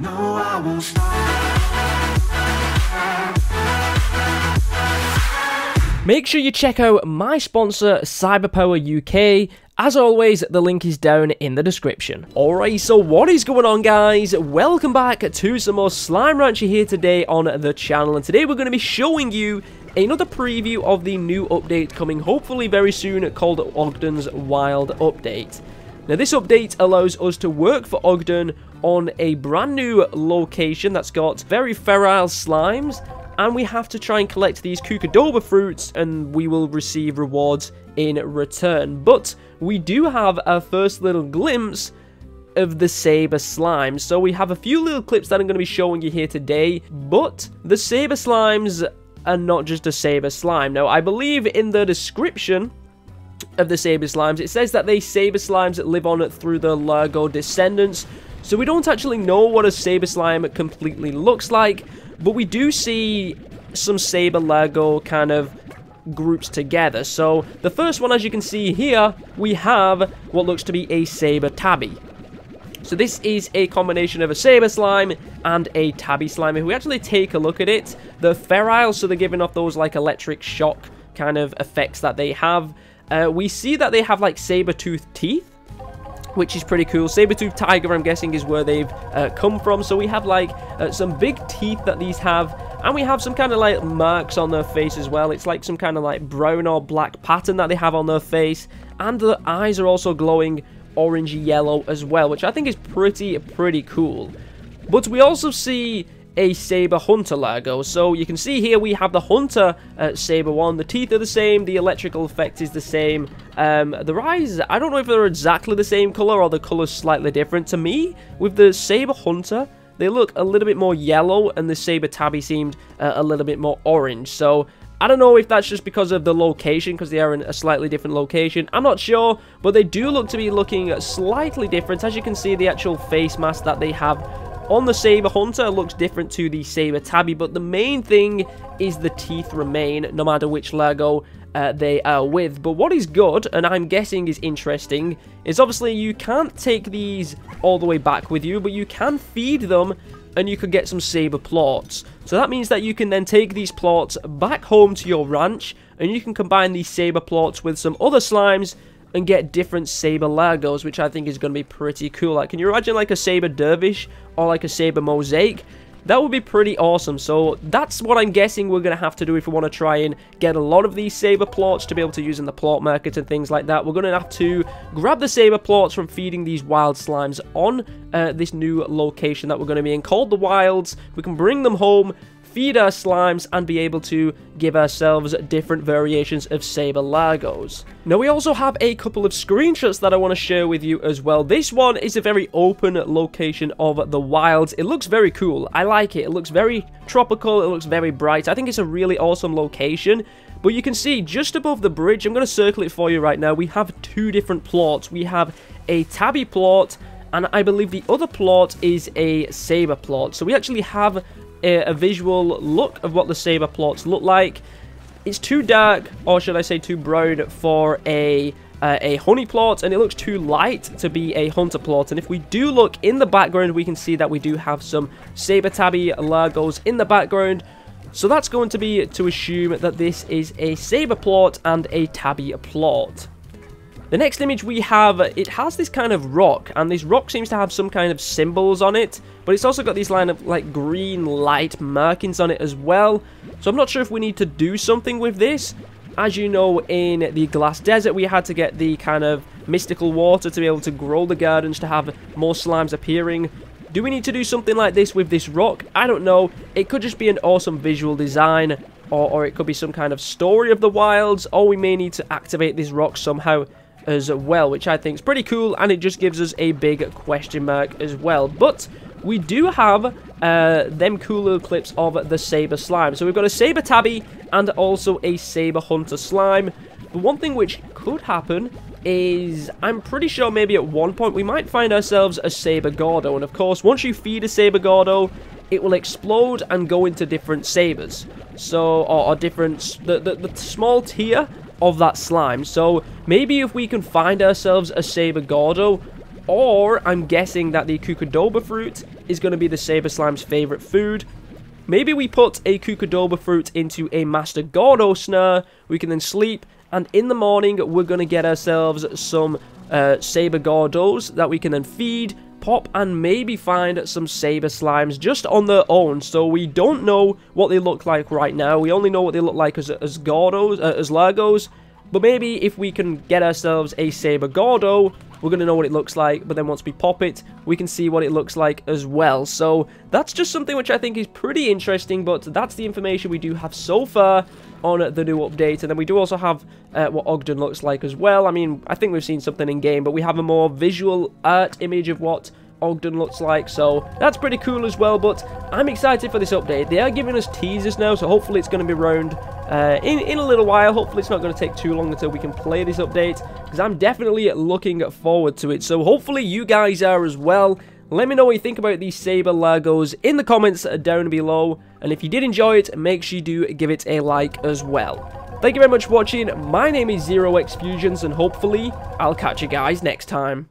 No, I won't stop. Make sure you check out my sponsor, Cyberpower UK. As always, the link is down in the description. Alright, so what is going on, guys? Welcome back to some more Slime Rancher here today on the channel. And today we're going to be showing you another preview of the new update coming hopefully very soon called Ogden's Wild Update. Now, this update allows us to work for Ogden on a brand new location that's got very feral slimes. And we have to try and collect these Cucadoba fruits, and we will receive rewards in return. But we do have our first little glimpse of the Saber Slime. So we have a few little clips that I'm going to be showing you here today. But the Saber Slimes are not just a Saber Slime. Now, I believe in the description of the Saber Slimes, it says that they Saber Slimes that live on through the Largo descendants. So we don't actually know what a Saber Slime completely looks like. But we do see some Saber Largo kind of groups together. So the first one, as you can see here, we have what looks to be a Saber Tabby. So this is a combination of a Saber Slime and a Tabby Slime. If we actually take a look at it, they're feral, so they're giving off those like electric shock kind of effects that they have. We see that they have like saber-toothed teeth, which is pretty cool. Saber-toothed tiger, I'm guessing, is where they've come from. So we have like some big teeth that these have, and we have some kind of like marks on their face as well. It's like some kind of like brown or black pattern that they have on their face, and the eyes are also glowing orangey yellow as well, which I think is pretty cool. But we also see a Saber Hunter Largo. So you can see here we have the Hunter Saber one. The teeth are the same, the electrical effect is the same. The eyes, I don't know if they're exactly the same color or the color's slightly different. To me, with the Saber Hunter, they look a little bit more yellow, and the Saber Tabby seemed a little bit more orange. So I don't know if that's just because of the location, because they are in a slightly different location. I'm not sure, but they do look to be looking slightly different. As you can see, the actual face mask that they have on the Saber Hunter looks different to the Saber Tabby, but the main thing is the teeth remain, no matter which Largo they are with. But what is good, and I'm guessing is interesting, is obviously you can't take these all the way back with you, but you can feed them, and you could get some Saber Plots. So that means that you can then take these Plots back home to your ranch, and you can combine these Saber Plots with some other slimes, and get different Saber Largos, which I think is going to be pretty cool. Like, can you imagine like a Saber Dervish or like a Saber Mosaic? That would be pretty awesome. So that's what I'm guessing we're going to have to do if we want to try and get a lot of these Saber Plots to be able to use in the plot market and things like that. We're going to have to grab the Saber Plots from feeding these wild slimes on this new location that we're going to be in called the Wilds. We can bring them home, feed our slimes, and be able to give ourselves different variations of Saber Largos. Now, we also have a couple of screenshots that I want to share with you as well. This one is a very open location of the wilds. It looks very cool. I like it. It looks very tropical. It looks very bright. I think it's a really awesome location. But you can see just above the bridge, I'm going to circle it for you right now, we have two different plots. We have a Tabby plot, and I believe the other plot is a Saber plot. So we actually have a visual look of what the Saber plots look like. It's too dark, or should I say too brown, for a honey plot, and it looks too light to be a hunter plot. And if we do look in the background, we can see that we do have some Saber Tabby Largos in the background. So that's going to be to assume that this is a Saber plot and a Tabby plot. The next image we have, it has this kind of rock, and this rock seems to have some kind of symbols on it, but it's also got these line of like green light markings on it as well. So I'm not sure if we need to do something with this. As you know, in the Glass Desert, we had to get the kind of mystical water to be able to grow the gardens to have more slimes appearing. Do we need to do something like this with this rock? I don't know. It could just be an awesome visual design, or it could be some kind of story of the wilds, or we may need to activate this rock somehow as well, which I think is pretty cool, and it just gives us a big question mark as well. But we do have them cool little clips of the Saber Slime. So we've got a Saber Tabby and also a Saber Hunter Slime. But one thing which could happen is, I'm pretty sure maybe at one point we might find ourselves a Saber Gordo. And of course, once you feed a Saber Gordo, it will explode and go into different sabers. So, or different, the small tier of that slime. So maybe if we can find ourselves a Saber Gordo, or I'm guessing that the Cucadoba fruit is going to be the Saber Slime's favorite food. Maybe we put a Kukadoba fruit into a Master Gordo snare. We can then sleep, and in the morning, we're going to get ourselves some Saber Gordos that we can then feed, pop, and maybe find some Saber Slimes just on their own. So we don't know what they look like right now. We only know what they look like as Gordos, as Largos. But maybe if we can get ourselves a Saber Gordo, we're going to know what it looks like, but then once we pop it, we can see what it looks like as well. So that's just something which I think is pretty interesting, but that's the information we do have so far on the new update. And then we do also have what Ogden looks like as well. I mean, I think we've seen something in game, but we have a more visual art image of what Ogden looks like, so that's pretty cool as well. But I'm excited for this update. They are giving us teasers now, so hopefully it's going to be around in a little while. Hopefully it's not going to take too long until we can play this update, because I'm definitely looking forward to it. So hopefully you guys are as well. Let me know what you think about these Saber Largos in the comments down below, and if you did enjoy it, make sure you do give it a like as well. Thank you very much for watching. My name is ZEROxFUSIONZ, and hopefully I'll catch you guys next time.